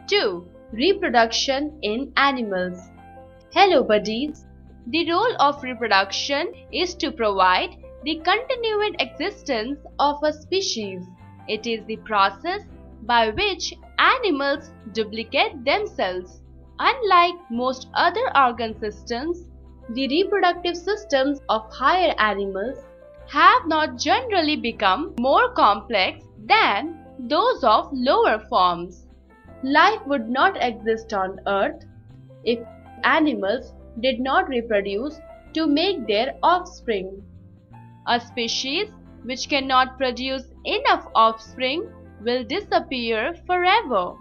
2. Reproduction in animals. Hello buddies. The role of reproduction is to provide the continued existence of a species. It is the process by which animals duplicate themselves. Unlike most other organ systems, the reproductive systems of higher animals have not generally become more complex than those of lower forms. Life would not exist on Earth if animals did not reproduce to make their offspring. A species which cannot produce enough offspring will disappear forever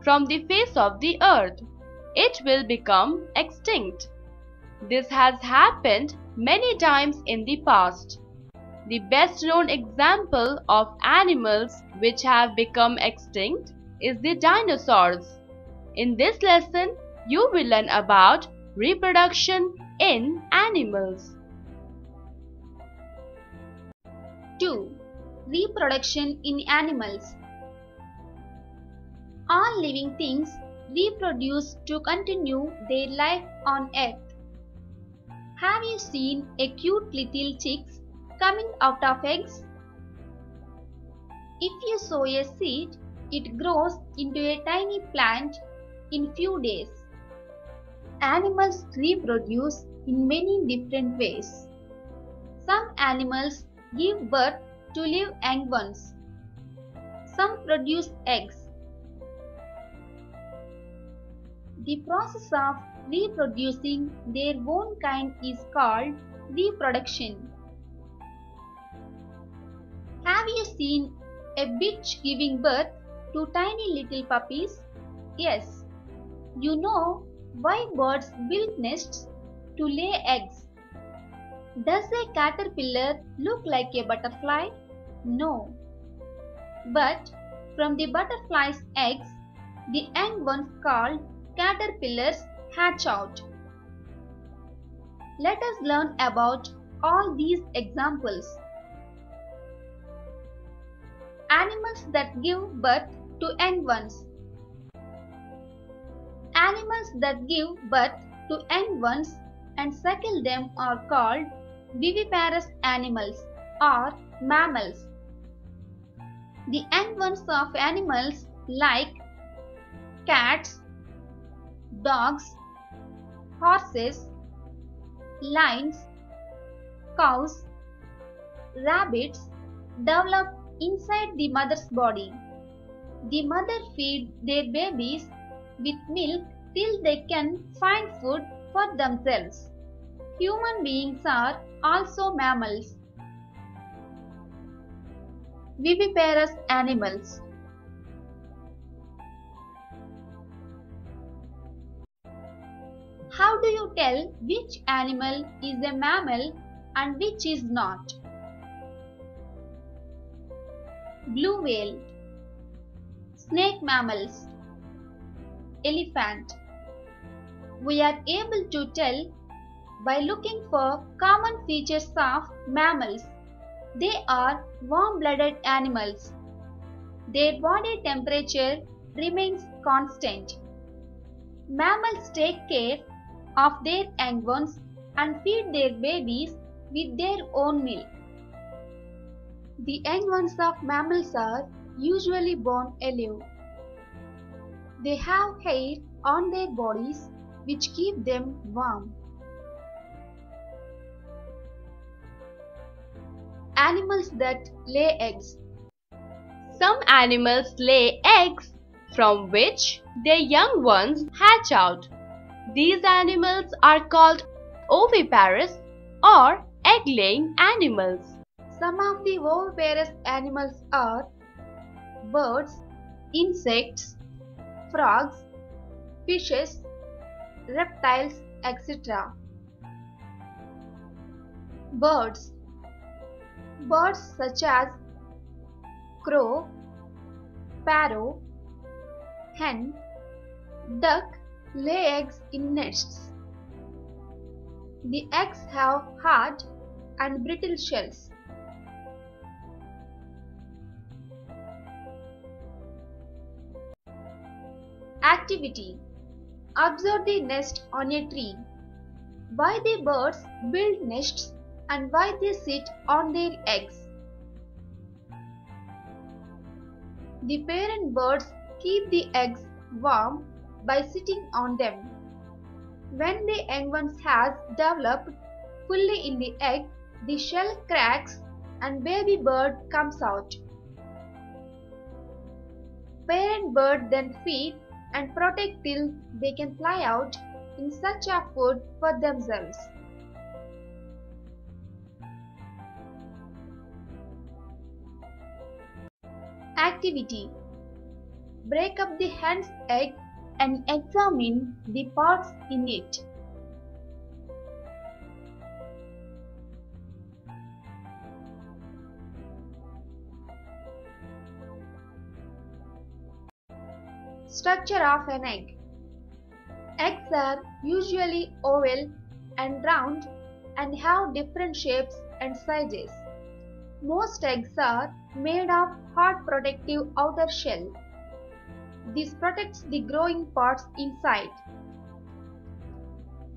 from the face of the earth. It will become extinct. This has happened many times in the past. The best known example of animals which have become extinct is the dinosaurs. In this lesson, you will learn about reproduction in animals. 2. Reproduction in animals. All living things reproduce to continue their life on earth. Have you seen a cute little chicks coming out of eggs? If you sow a seed, it grows into a tiny plant in few days. Animals reproduce in many different ways. Some animals give birth to live young ones. Some produce eggs. The process of reproducing their own kind is called reproduction. Have you seen a bitch giving birth to tiny little puppies? Yes. You know why birds build nests? To lay eggs. Does a caterpillar look like a butterfly? No. But from the butterfly's eggs, the young ones called caterpillars hatch out. Let us learn about all these examples. Animals that give birth to young ones. Animals that give birth to young ones and suckle them are called viviparous animals or mammals. The young ones of animals like cats, dogs, horses, lions, cows, rabbits develop inside the mother's body. The mother feeds their babies with milk till they can find food for themselves. Human beings are also mammals. Viviparous animals. How do you tell which animal is a mammal and which is not? Blue whale, snake mammals, elephant. We are able to tell by looking for common features of mammals. They are warm-blooded animals. Their body temperature remains constant. Mammals take care of their young ones and feed their babies with their own milk. The young ones of mammals are usually born alive. They have hair on their bodies which keep them warm. Animals that lay eggs. Some animals lay eggs from which their young ones hatch out. These animals are called oviparous or egg-laying animals. Some of the oviparous animals are birds, insects, frogs, fishes, reptiles, etc. Birds. Birds such as crow, sparrow, hen, duck lay eggs in nests. The eggs have hard and brittle shells. Activity. Observe the nest on a tree. Why the birds build nests and why they sit on their eggs. The parent birds keep the eggs warm by sitting on them. When the young ones has developed fully in the egg, the shell cracks and baby bird comes out. Parent bird then feed and protect till they can fly out in search of food for themselves. Activity. Break up the hen's egg and examine the parts in it. Structure of an egg. Eggs are usually oval and round and have different shapes and sizes. Most eggs are made of hard protective outer shell. This protects the growing parts inside.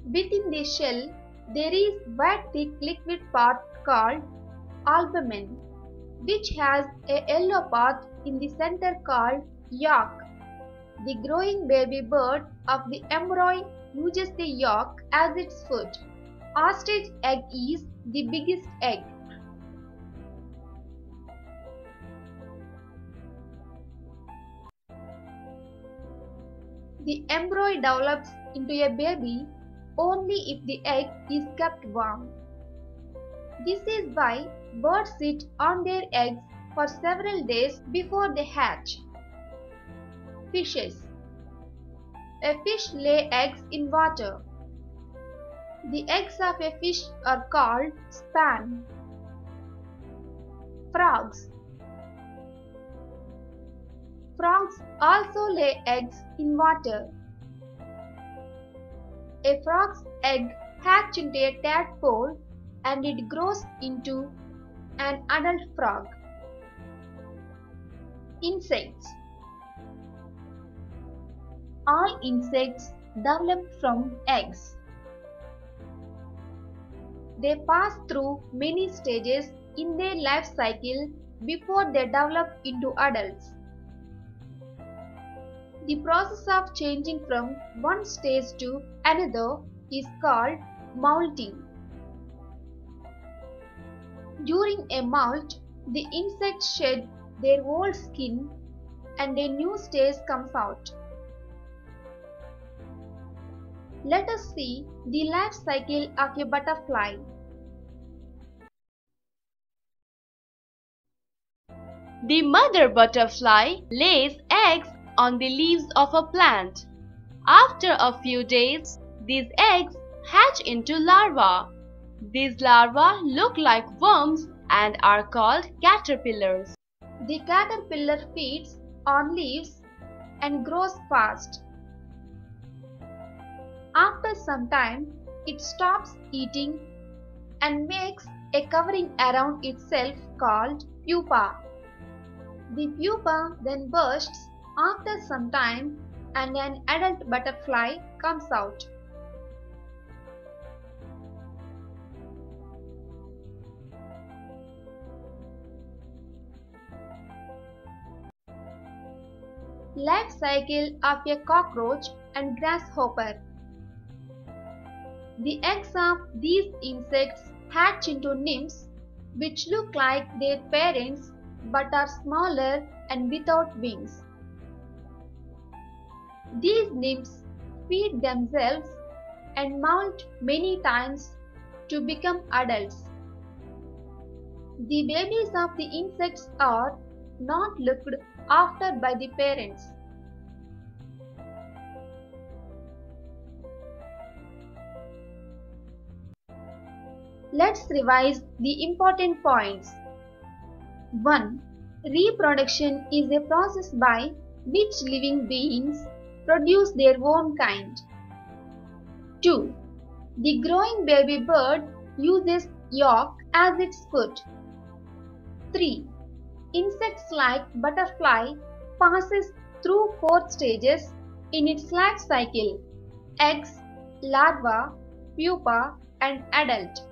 Within the shell, there is wet thick liquid part called albumen, which has a yellow part in the center called yolk. The growing baby bird of the embryo uses the yolk as its food. Ostrich egg is the biggest egg. The embryo develops into a baby only if the egg is kept warm. This is why birds sit on their eggs for several days before they hatch. Fishes. A fish lays eggs in water. The eggs of a fish are called sperm. Frogs. Frogs also lay eggs in water. A frog's egg hatches into a tadpole and it grows into an adult frog. Insects. All insects develop from eggs. They pass through many stages in their life cycle before they develop into adults. The process of changing from one stage to another is called molting. During a molt, the insects shed their old skin and a new stage comes out. Let us see the life cycle of a butterfly. The mother butterfly lays eggs on the leaves of a plant. After a few days, these eggs hatch into larvae. These larvae look like worms and are called caterpillars. The caterpillar feeds on leaves and grows fast. After some time, it stops eating and makes a covering around itself called pupa. The pupa then bursts after some time and an adult butterfly comes out. Life cycle of a cockroach and grasshopper. The eggs of these insects hatch into nymphs which look like their parents but are smaller and without wings. These nymphs feed themselves and molt many times to become adults. The babies of the insects are not looked after by the parents. Let's revise the important points. 1. Reproduction is a process by which living beings produce their own kind. 2. The growing baby bird uses yolk as its food. 3. Insects like butterfly passes through 4 stages in its life cycle: eggs, larva, pupa, and adult.